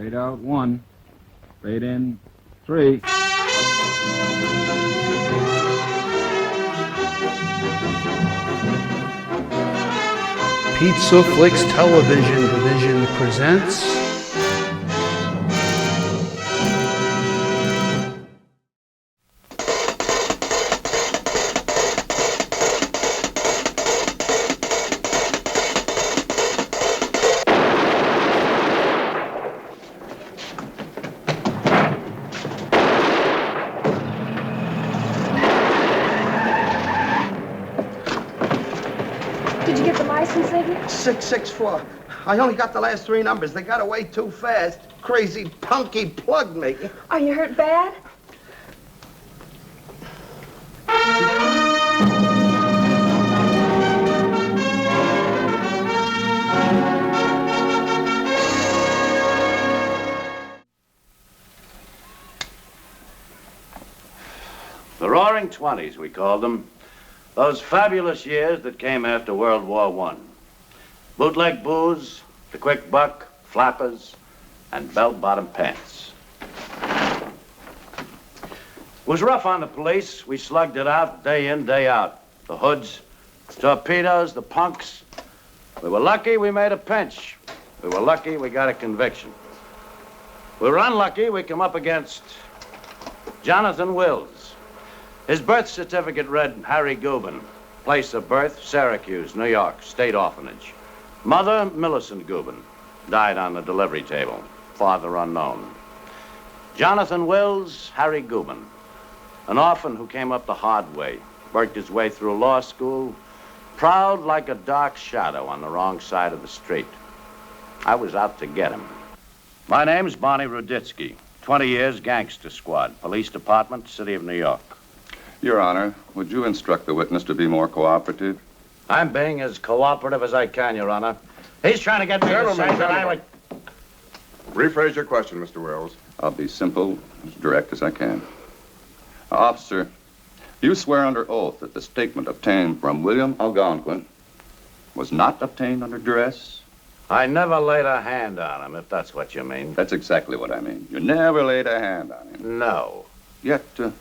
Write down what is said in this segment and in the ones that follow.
Fade out 1. Fade in 3. Pizza Flicks Television Division presents Did you get the license, Ziggy? 664. I only got the last 3 numbers. They got away too fast. Crazy punky plugged me. Are you hurt bad? The Roaring Twenties, we called them. Those fabulous years that came after World War I. Bootleg booze, the quick buck, flappers, and bell-bottom pants. It was rough on the police. We slugged it out day in, day out. The hoods, torpedoes, the punks. We were lucky we made a pinch. We were lucky we got a conviction. We were unlucky we come up against Jonathan Wills. His birth certificate read Harry Gubin. Place of birth, Syracuse, New York, state orphanage. Mother, Millicent Gubin. Died on the delivery table. Father unknown. Jonathan Wills, Harry Gubin. An orphan who came up the hard way. Worked his way through law school. Proud like a dark shadow on the wrong side of the street. I was out to get him. My name's Barney Ruditsky. 20 years, Gangster Squad. Police Department, City of New York. Your Honor, would you instruct the witness to be more cooperative? I'm being as cooperative as I can, Your Honor. He's trying to get me to say that I would... Rephrase your question, Mr. Wills. I'll be simple, as direct as I can. Officer, you swear under oath that the statement obtained from William Algonquin was not obtained under duress? I never laid a hand on him, if that's what you mean. That's exactly what I mean. You never laid a hand on him. No. Yet, he's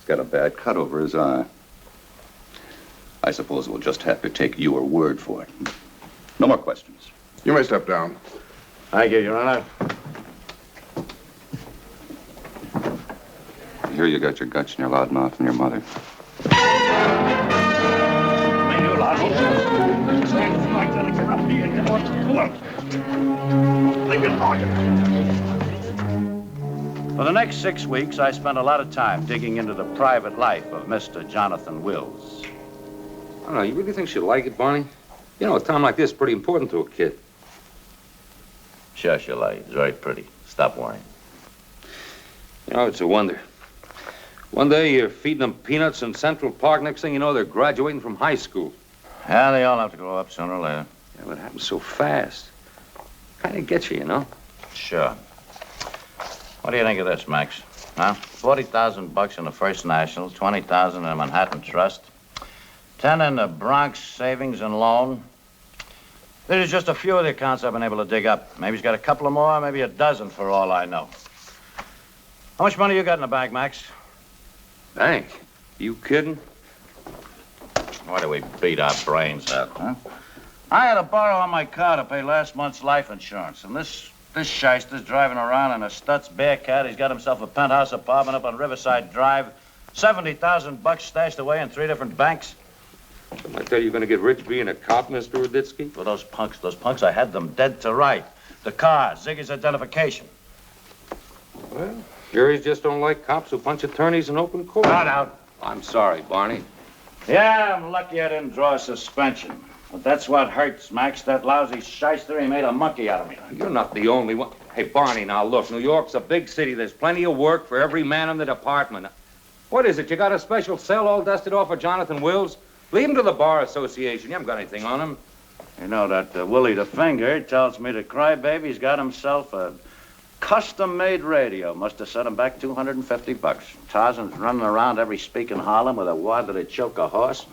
got a bad cut over his eye. I suppose we'll just have to take your word for it. No more questions. You may step down. Thank you, Your Honor. I hear you got your guts in your loud mouth from your mother. For the next 6 weeks, I spent a lot of time digging into the private life of Mr. Jonathan Wills. I don't know, you really think she'll like it, Barney? You know, a time like this is pretty important to a kid. Sure she'll like it. It's very pretty. Stop worrying. You know, it's a wonder. One day you're feeding them peanuts in Central Park. Next thing you know, they're graduating from high school. Yeah, they all have to grow up sooner or later. Yeah, but it happens so fast. Kind of gets you, you know? Sure. What do you think of this, Max? Huh? $40,000 in the First National, $20,000 in the Manhattan Trust, 10 in the Bronx Savings and Loan. These are just a few of the accounts I've been able to dig up. Maybe he's got a couple of more, maybe a dozen for all I know. How much money you got in the bag, Max? Bank? You kidding? Why do we beat our brains out, huh? I had to borrow on my car to pay last month's life insurance, and this shyster's driving around in a Stutz Bearcat. He's got himself a penthouse apartment up on Riverside Drive, $70,000 stashed away in 3 different banks. Didn't I tell you you're going to get rich being a cop, Mr. Ruditsky? For those punks, I had them dead to right. The car, Ziggy's identification. Well, juries just don't like cops who punch attorneys in open court. Not out. I'm sorry, Barney. Yeah, I'm lucky I didn't draw a suspension. But that's what hurts, Max. That lousy shyster, he made a monkey out of me. You're not the only one. Hey, Barney, now look, New York's a big city. There's plenty of work for every man in the department. What is it? You got a special cell all dusted off for Jonathan Wills? Leave him to the Bar Association. You haven't got anything on him. You know, that Willie the Finger tells me the crybaby's got himself a custom-made radio. Must have set him back $250. Tarzan's running around every speaking Harlem with a wad that'd choke a horse.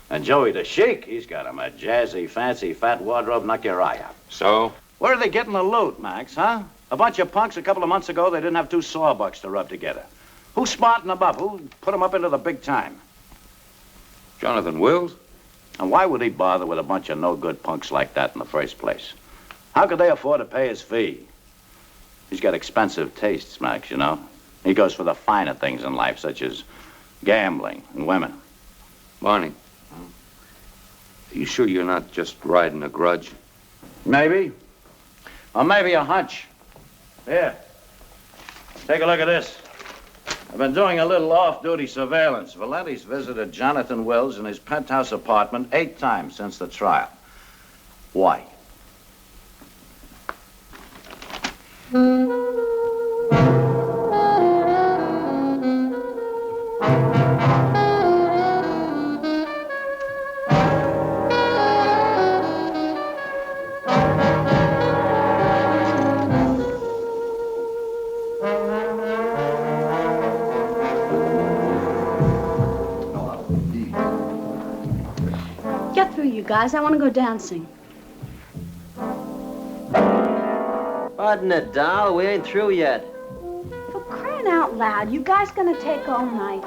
And Joey the Sheik, he's got him a jazzy, fancy, fat wardrobe, knock your eye out. So? Where are they getting the loot, Max, huh? A bunch of punks a couple of months ago, they didn't have two sawbucks to rub together. Who smartened them up? Who put them up into the big time? Jonathan Wills? And why would he bother with a bunch of no-good punks like that in the first place? How could they afford to pay his fee? He's got expensive tastes, Max, you know. He goes for the finer things in life, such as gambling and women. Barney, are you sure you're not just riding a grudge? Maybe. Or maybe a hunch. Here. Take a look at this. I've been doing a little off-duty surveillance. Valenti's visited Jonathan Wills in his penthouse apartment 8 times since the trial. Why? Get through, you guys. I want to go dancing. Pardon it, doll. We ain't through yet. For crying out loud, you guys gonna take all night?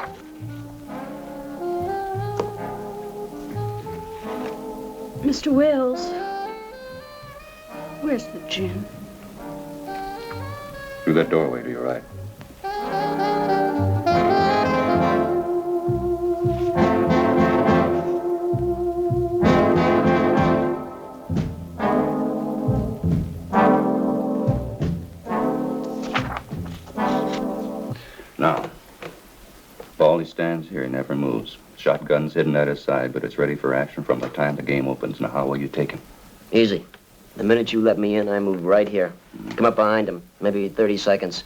Mr. Wills, where's the gin? Through that doorway to your right. Now, Baldy stands here, he never moves. Shotgun's hidden at his side, but it's ready for action from the time the game opens. Now, how will you take him? Easy. The minute you let me in, I move right here. Come up behind him, maybe 30 seconds.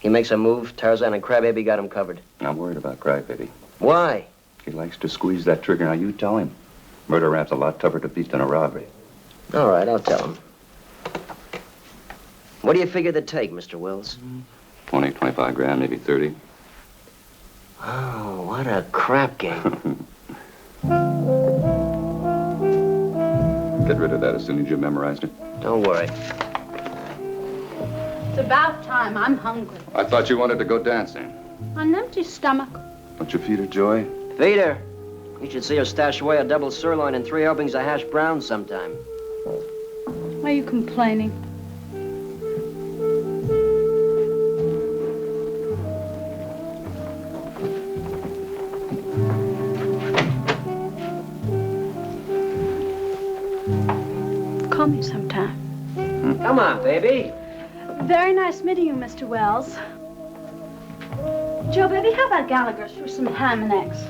He makes a move, Tarzan and Crybaby got him covered. I'm worried about Crybaby. Why? He likes to squeeze that trigger. Now, you tell him. Murder rap's a lot tougher to beat than a robbery. All right, I'll tell him. What do you figure the take, Mr. Wills? 20, 25 grand, maybe 30. Oh, what a crap game. Get rid of that as soon as you memorized it. Don't worry. It's about time. I'm hungry. I thought you wanted to go dancing. On an empty stomach. Don't you feed her, Joey? Feed her. You should see her stash away a double sirloin and 3 helpings of hash browns sometime. Why are you complaining? Call me sometime. Come on, baby. Very nice meeting you, Mr. Wells. Joe, baby, how about Gallagher's for some ham and eggs?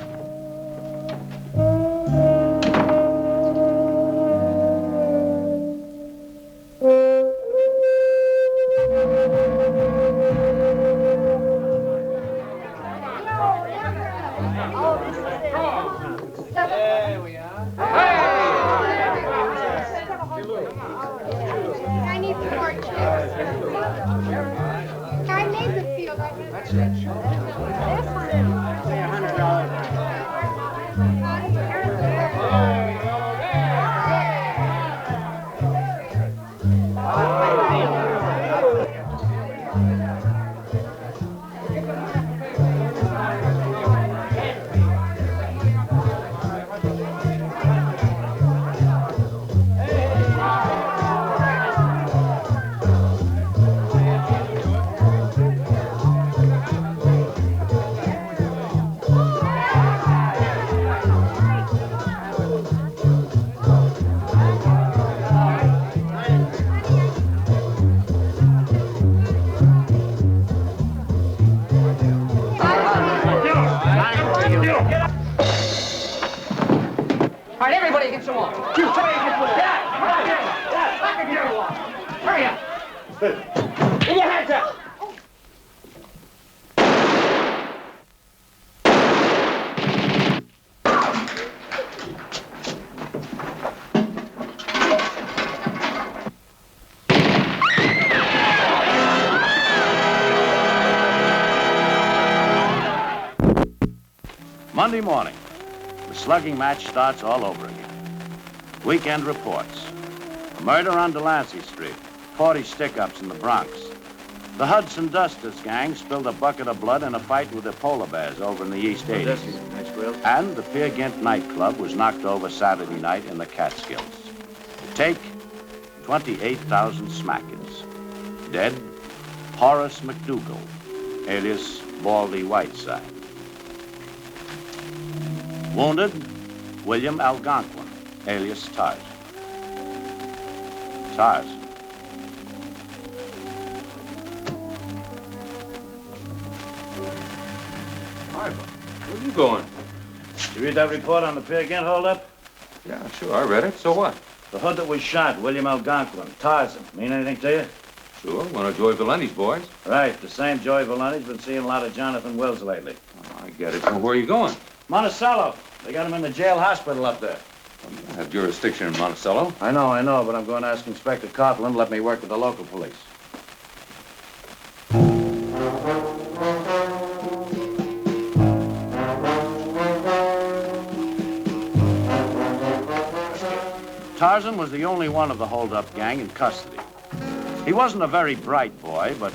There we are. I need 4 chips. I made the field. That's it. This one. Say All right, everybody get some more. You try and get one. Yeah, I can get one. Hurry up. Get your hands up. Monday morning, the slugging match starts all over again. Weekend reports. A murder on Delancey Street, 40 stick-ups in the Bronx, The Hudson Dusters gang spilled a bucket of blood in a fight with the polar bears over in the East 80s. And the Peer Gynt nightclub was knocked over Saturday night in the Catskills. To take 28,000 smackers. Dead, Horace McDougal, alias Baldy Whiteside. Wounded, William Algonquin, alias Tarzan. Tarzan. Hi, Bob. Where are you going? Did you read that report on the Peer Gynt holdup? Yeah, sure, I read it. So what? The hood that was shot, William Algonquin, Tarzan. Mean anything to you? Sure, one of Joey Valenti's boys. Right, the same Joey Valenti's been seeing a lot of Jonathan Wills lately. Oh, I get it. Well, where are you going? Monticello. They got him in the jail hospital up there. I have jurisdiction in Monticello. I know, but I'm going to ask Inspector Coughlin to let me work with the local police. Tarzan was the only one of the hold-up gang in custody. He wasn't a very bright boy, but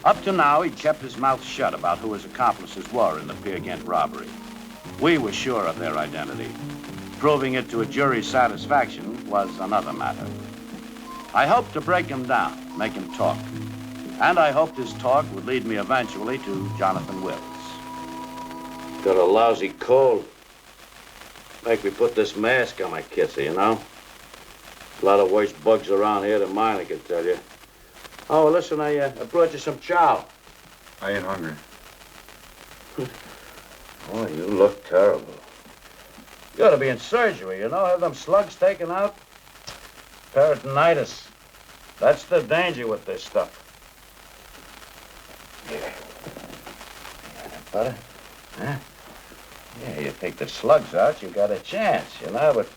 up to now he'd kept his mouth shut about who his accomplices were in the Peer Gynt robbery. We were sure of their identity. Proving it to a jury's satisfaction was another matter. I hoped to break him down, make him talk. And I hoped his talk would lead me eventually to Jonathan Wills. Got a lousy cold. Make me put this mask on my kissy, you know? A lot of worse bugs around here than mine, I can tell you. Oh, listen, I brought you some chow. I ain't hungry. Oh, you look terrible. You ought to be in surgery, you know? Have them slugs taken out. Peritonitis. That's the danger with this stuff. Yeah. Butter? Huh? Yeah, you take the slugs out, you got a chance, you know, but...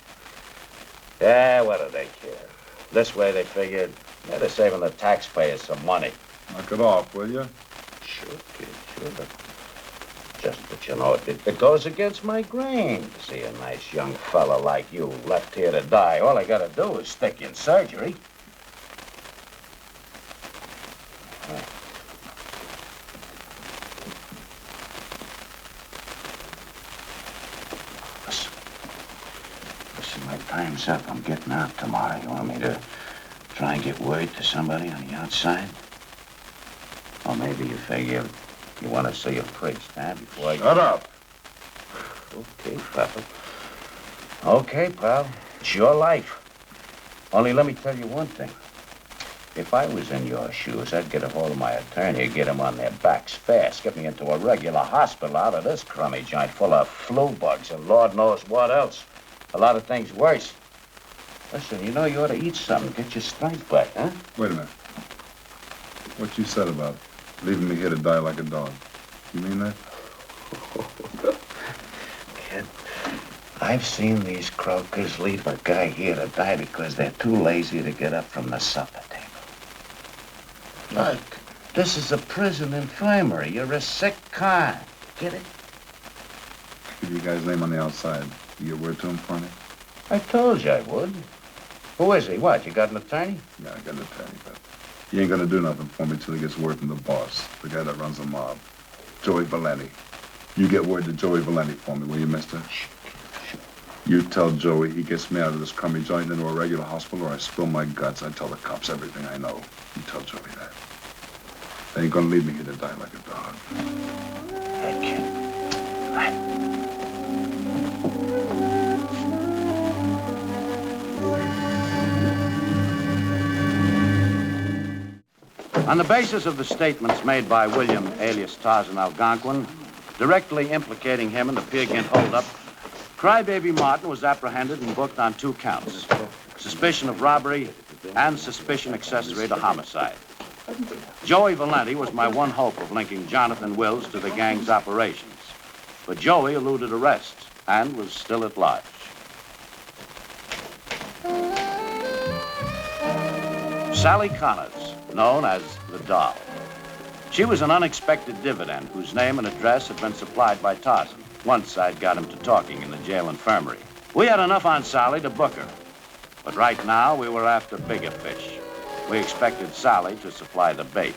Yeah, what do they care? This way they figured, yeah, they're saving the taxpayers some money. Knock it off, will you? Sure, kid, sure, but... Just that you know, it goes against my grain to see a nice young fella like you left here to die. All I gotta do is stick you in surgery. Listen, my time's up. I'm getting out tomorrow. You want me to try and get word to somebody on the outside? Or maybe you figure you want to see a priest, huh, before you... Shut up. Okay, Papa. Okay, pal. It's your life. Only let me tell you one thing. If I was in your shoes, I'd get a hold of my attorney, get him on their backs fast, get me into a regular hospital out of this crummy joint full of flu bugs and Lord knows what else. A lot of things worse. Listen, you know you ought to eat something, get your strength back, huh? Wait a minute. What you said about leaving me here to die like a dog. You mean that? Kid, I've seen these croakers leave a guy here to die because they're too lazy to get up from the supper table. Look, this is a prison infirmary. You're a sick con. Get it? Give you guys' name on the outside. You get word to him for me? I told you I would. Who is he? What, you got an attorney? Yeah, I got an attorney, but he ain't gonna do nothing for me till he gets word from the boss, the guy that runs the mob, Joey Valenti. You get word to Joey Valenti for me, will you, mister? You tell Joey he gets me out of this crummy joint into a regular hospital or I spill my guts. I tell the cops everything I know. You tell Joey that. They ain't gonna leave me here to die like a dog. That kid. On the basis of the statements made by William, alias Tarzan Algonquin, directly implicating him in the Peer Gynt holdup, Crybaby Martin was apprehended and booked on 2 counts, suspicion of robbery and suspicion accessory to homicide. Joey Valenti was my one hope of linking Jonathan Wills to the gang's operations, but Joey eluded arrest and was still at large. Sally Connors, known as the Doll. She was an unexpected dividend whose name and address had been supplied by Tarzan. Once I'd got him to talking in the jail infirmary. We had enough on Sally to book her. But right now, we were after bigger fish. We expected Sally to supply the bait.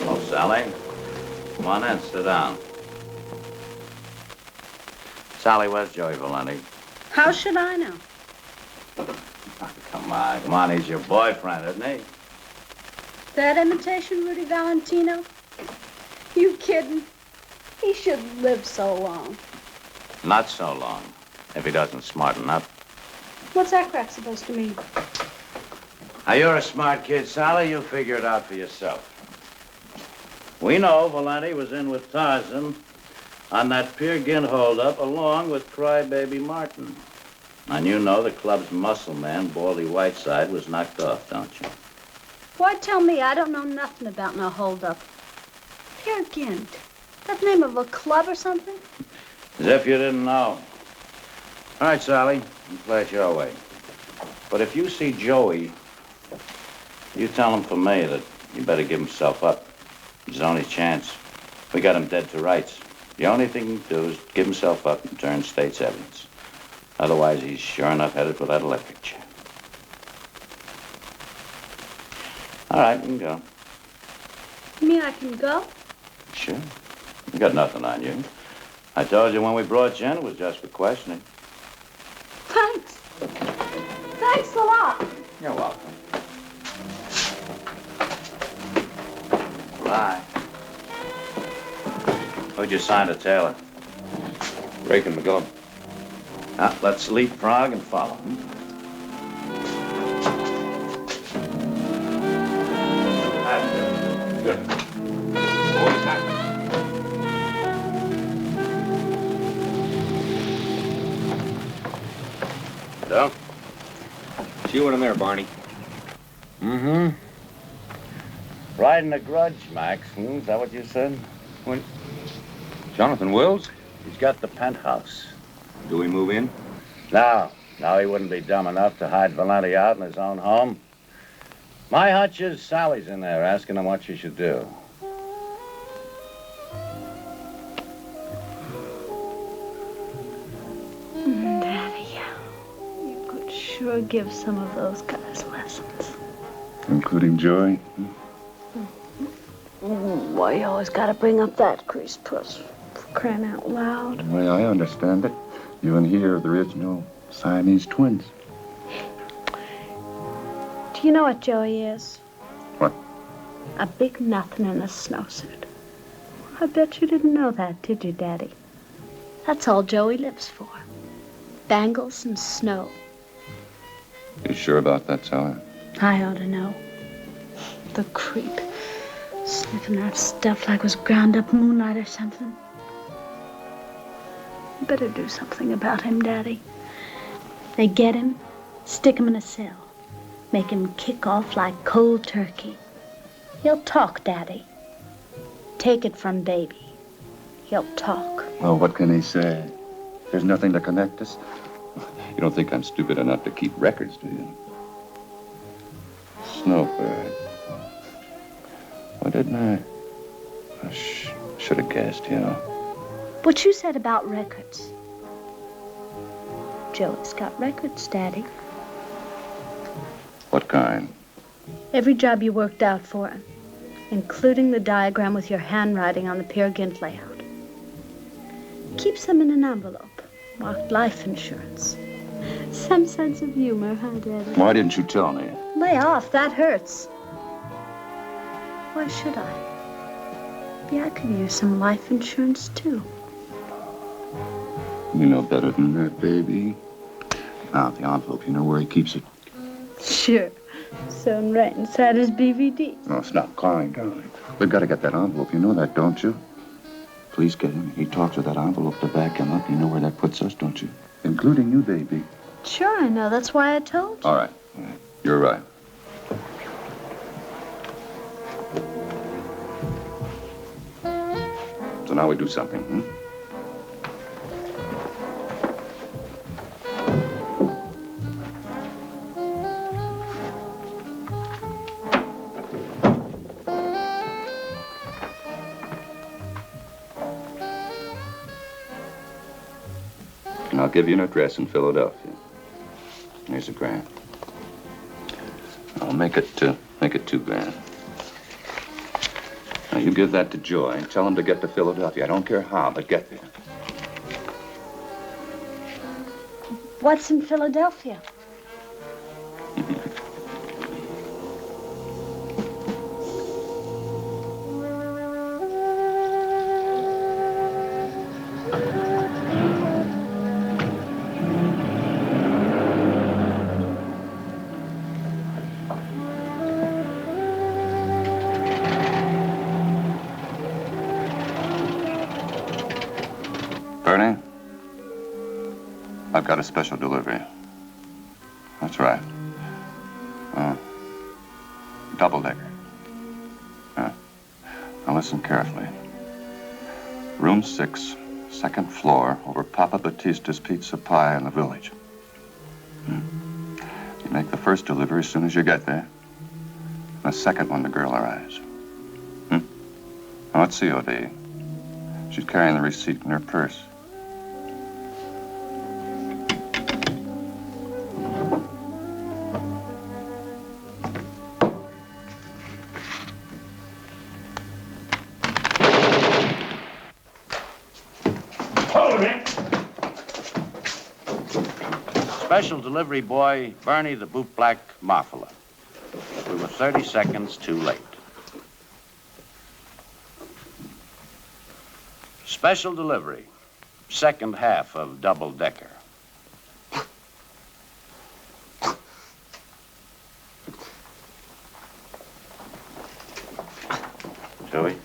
Oh, Sally, come on in, sit down. Sally, where's Joey Valenti? How should I know? Come on, he's your boyfriend, isn't he? That imitation Rudy Valentino? You kidding? He should live so long. Not so long, if he doesn't smarten up. What's that crap supposed to mean? Now, you're a smart kid, Sally. You figure it out for yourself. We know Valenti was in with Tarzan on that Peer Gynt holdup along with Crybaby Martin. And you know the club's muscle man, Baldy Whiteside, was knocked off, don't you? Why tell me? I don't know nothing about no holdup. Peer Gynt. That the name of a club or something? As if you didn't know. All right, Sally, you play it your way. But if you see Joey, you tell him for me that he better give himself up. It's his only chance. We got him dead to rights. The only thing he can do is give himself up and turn state's evidence. Otherwise, he's sure enough headed for that electric chair. All right, you can go. You mean I can go? Sure. You got nothing on you. I told you when we brought you in, it was just for questioning. Thanks. Thanks a lot. You're welcome. Bye. Who'd you sign to Taylor? Rake and McGillum. Now, let's leapfrog and follow. Good. Boys, happy. So? See you in there, Barney. Mm-hmm. Riding a grudge, Max. Is that what you said? What? Jonathan Wills? He's got the penthouse. Do we move in? No, he wouldn't be dumb enough to hide Valenti out in his own home. My hunch is Sally's in there asking him what she should do. Daddy, you could sure give some of those guys lessons. Including Joey? Why you always gotta bring up that greased puss? For crying out loud. The way I understand it, you and he are the original Siamese twins. Do you know what Joey is? What? A big nothing in a snowsuit. I bet you didn't know that, did you, Daddy? That's all Joey lives for. Bangles and snow. You sure about that, Sally? I ought to know. The creep. Sniffing that stuff like it was ground up moonlight or something. You better do something about him, Daddy. They get him, stick him in a cell, make him kick off like cold turkey. He'll talk, Daddy. Take it from Baby. He'll talk. Well, what can he say? There's nothing to connect us. You don't think I'm stupid enough to keep records, do you? Snowbird. Why didn't I? Should have guessed, you know. What you said about records. Joey's got records, Daddy. What kind? Every job you worked out for him, including the diagram with your handwriting on the Peer Gynt layout. Keeps them in an envelope, marked life insurance. Some sense of humor, huh, Daddy? Why didn't you tell me? Lay off, that hurts. Why should I? Maybe I could use some life insurance, too. You know better than that, baby. Now, the envelope, you know where he keeps it? Sure. Sewn right inside his BVD. No, it's not Klein, darling. We've got to get that envelope. You know that, don't you? Please get him. He talks with that envelope to back him up. You know where that puts us, don't you? Including you, baby. Sure, I know. That's why I told you. All right. You're right. So now we do something, hmm? give you an address in Philadelphia. Here's $1,000. I'll make it $2,000. Now, you give that to Joy and tell him to get to Philadelphia. I don't care how, but get there. What's in Philadelphia? Bernie, I've got a special delivery. That's right. Double-decker. Now listen carefully. Room 6, second floor, over Papa Batista's Pizza Pie in the village. You make the first delivery as soon as you get there. The second when the girl arrives. Now, it's COD. She's carrying the receipt in her purse. Special delivery boy, Barney the bootblack Marfala. We were 30 seconds too late. Special delivery, second half of Double Decker. Joey?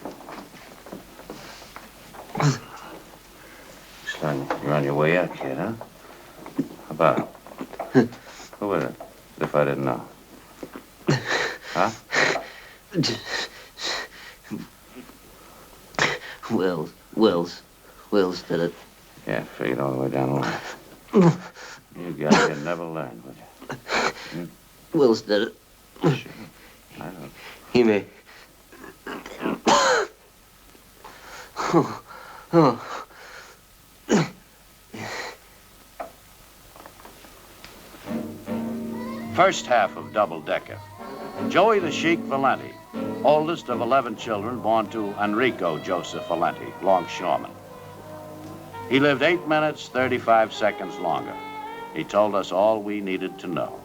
Son, you're on your way out, kid, huh? How about it? Who was it? If I didn't know. Huh? Wills did it. Yeah, figured all the way down the line. You guys had never learned, would you? Wills did it. Sure. I don't. He may. First half of Double Decker. Joey the Sheik Valenti, oldest of 11 children born to Enrico Joseph Valenti, longshoreman. He lived 8 minutes, 35 seconds longer. He told us all we needed to know.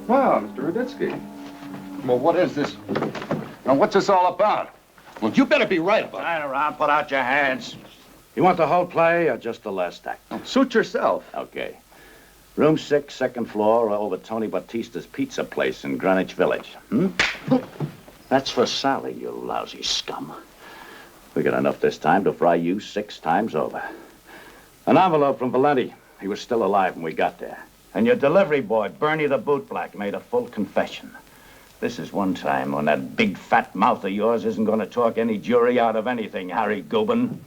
Well, Mr. Ruditsky. Well, what is this? Now, what's this all about? Well, you better be right about it. Turn around, put out your hands. You want the whole play or just the last act? Oh, suit yourself. Okay. Room 6, second floor, over Tony Batista's pizza place in Greenwich Village. That's for Sally, you lousy scum. We got enough this time to fry you 6 times over. An envelope from Valenti. He was still alive when we got there. And your delivery boy, Bernie the bootblack, made a full confession. This is one time when that big fat mouth of yours isn't going to talk any jury out of anything, Harry Goobin.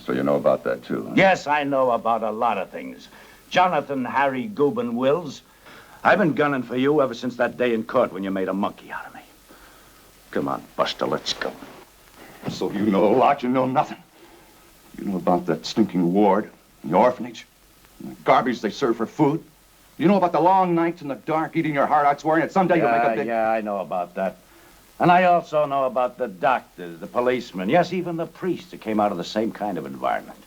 So you know about that, too, huh? Yes, I know about a lot of things. Jonathan Harry Goobin Wills. I've been gunning for you ever since that day in court when you made a monkey out of me. Come on, Buster, let's go. So you know a lot, you know nothing. You know about that stinking ward, the orphanage, and the garbage they serve for food. You know about the long nights in the dark, eating your heart out, swearing that someday you'll make a big... Yeah, I know about that. And I also know about the doctors, the policemen, yes, even the priests that came out of the same kind of environment.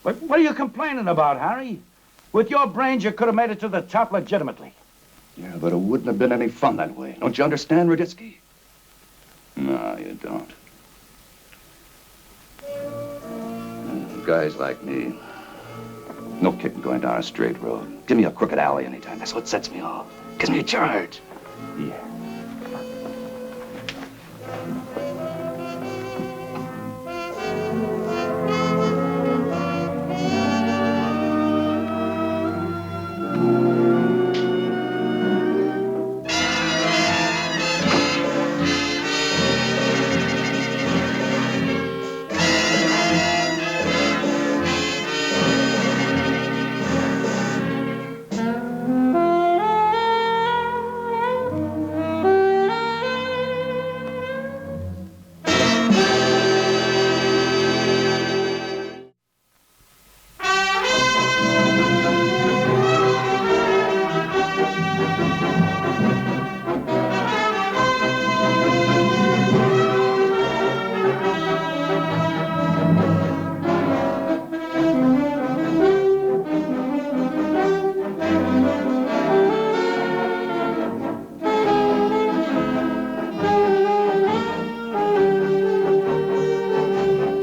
But what are you complaining about, Harry? With your brains, you could have made it to the top legitimately. Yeah, but it wouldn't have been any fun that way. Don't you understand, Ruditsky? No, you don't. Guys like me, no kidding going down a straight road. Give me a crooked alley anytime. That's what sets me off. Gives me a charge. Yeah.